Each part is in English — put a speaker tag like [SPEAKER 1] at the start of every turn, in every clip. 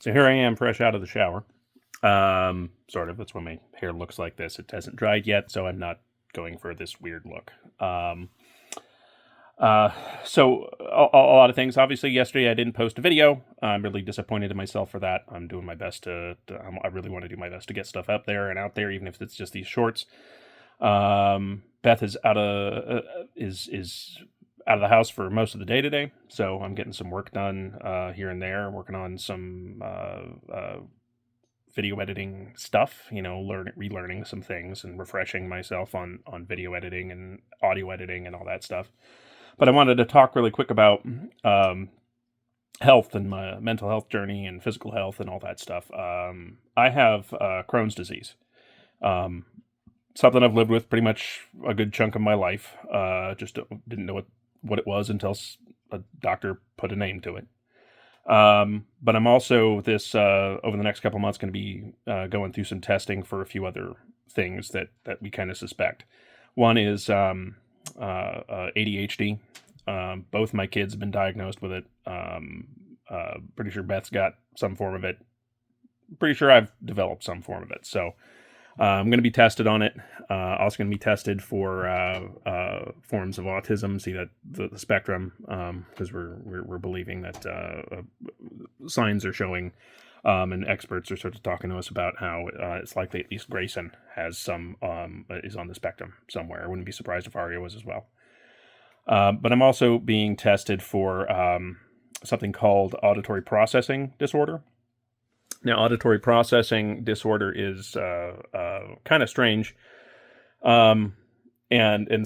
[SPEAKER 1] So here I am, fresh out of the shower. Sort of. That's why my hair looks like this. It hasn't dried yet, so I'm not going for this weird look. Uh, so a lot of things. Obviously, yesterday I didn't post a video. I'm really disappointed in myself for that. I'm doing my best I really want to do my best to get stuff up there and out there, even if it's just these shorts. Beth is is out of the house for most of the day today, so I'm getting some work done here and there. Working on some video editing stuff, relearning some things and refreshing myself on video editing and audio editing and all that stuff. But I wanted to talk really quick about health and my mental health journey and physical health and all that stuff. I have Crohn's disease. Um, Something I've lived with pretty much a good chunk of my life. Just didn't know what it was until a doctor put a name to it. But I'm also over the next couple months going to be going through some testing for a few other things that we kind of suspect. One is ADHD. Both my kids have been diagnosed with it. Pretty sure Beth's got some form of it. Pretty sure I've developed some form of it. So I'm going to be tested on it. Also going to be tested for forms of autism. See that the spectrum, because we're believing that signs are showing, and experts are sort of talking to us about how it's likely at least Grayson has some is on the spectrum somewhere. I wouldn't be surprised if Aria was as well. But I'm also being tested for something called auditory processing disorder. Now, auditory processing disorder is kind of strange, and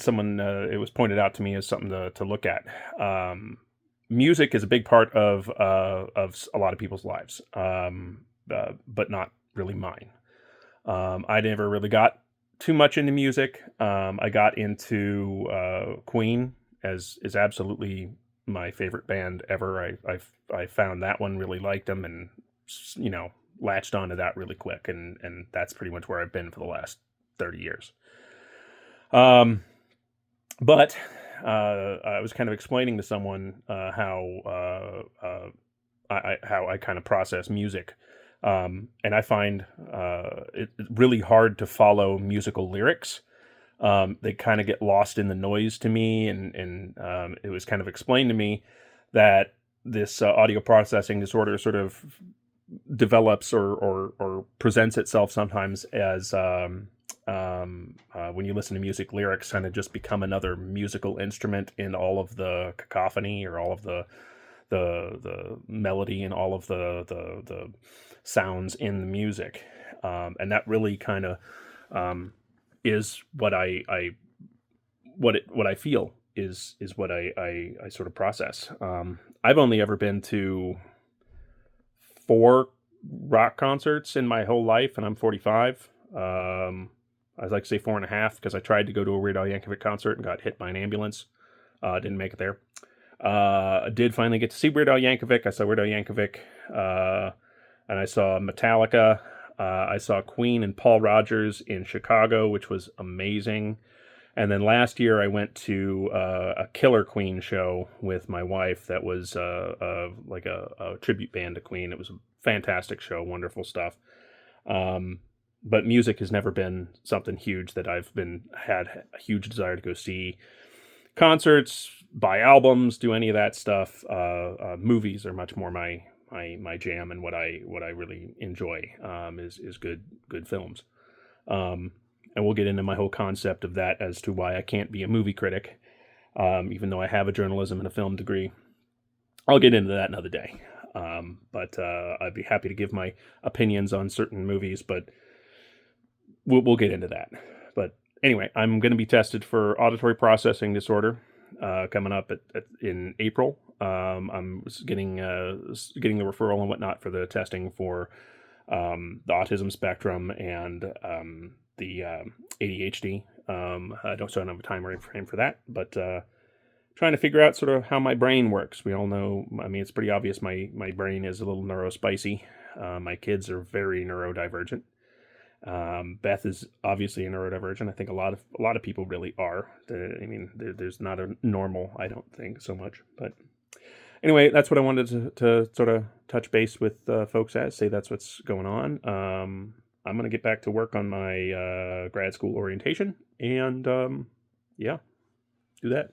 [SPEAKER 1] someone it was pointed out to me as something to look at. Music is a big part of a lot of people's lives, but not really mine. I never really got too much into music. I got into Queen as is absolutely my favorite band ever. I found that one, really liked them, and latched onto that really quick, and that's pretty much where I've been for the last 30 years. But I was kind of explaining to someone how I kind of process music, and I find it really hard to follow musical lyrics. They kind of get lost in the noise to me, and it was kind of explained to me that this audio processing disorder sort of develops or presents itself sometimes as when you listen to music, lyrics kind of just become another musical instrument in all of the cacophony or all of the melody and all of the sounds in the music, and that really kind of is what I feel is what I sort of process. I've only ever been to 4 rock concerts in my whole life, and I'm 45. I'd like to say 4.5 because I tried to go to a Weird Al Yankovic concert and got hit by an ambulance. Didn't make it there. I did finally get to see Weird Al Yankovic. I saw Weird Al Yankovic, and I saw Metallica. I saw Queen and Paul Rogers in Chicago, which was amazing. And then last year I went to a Killer Queen show with my wife that was like a tribute band to Queen. It was a fantastic show, wonderful stuff. But music has never been something huge that had a huge desire to go see. Concerts, buy albums, do any of that stuff. Movies are much more my jam, and what I really enjoy is good films. And we'll get into my whole concept of that as to why I can't be a movie critic, even though I have a journalism and a film degree. I'll get into that another day. But I'd be happy to give my opinions on certain movies, but we'll get into that. But anyway, I'm going to be tested for auditory processing disorder coming up in April. I'm getting the referral and whatnot for the testing for the autism spectrum and the ADHD. I don't have a time frame for that, but trying to figure out sort of how my brain works. We all know, I mean, it's pretty obvious my brain is a little neurospicy. My kids are very neurodivergent. Beth is obviously a neurodivergent. I think a lot of people really are. I mean, there's not a normal, I don't think so much, but Anyway, that's what I wanted to sort of touch base with folks at. Say that's what's going on. I'm gonna get back to work on my grad school orientation, and yeah, do that.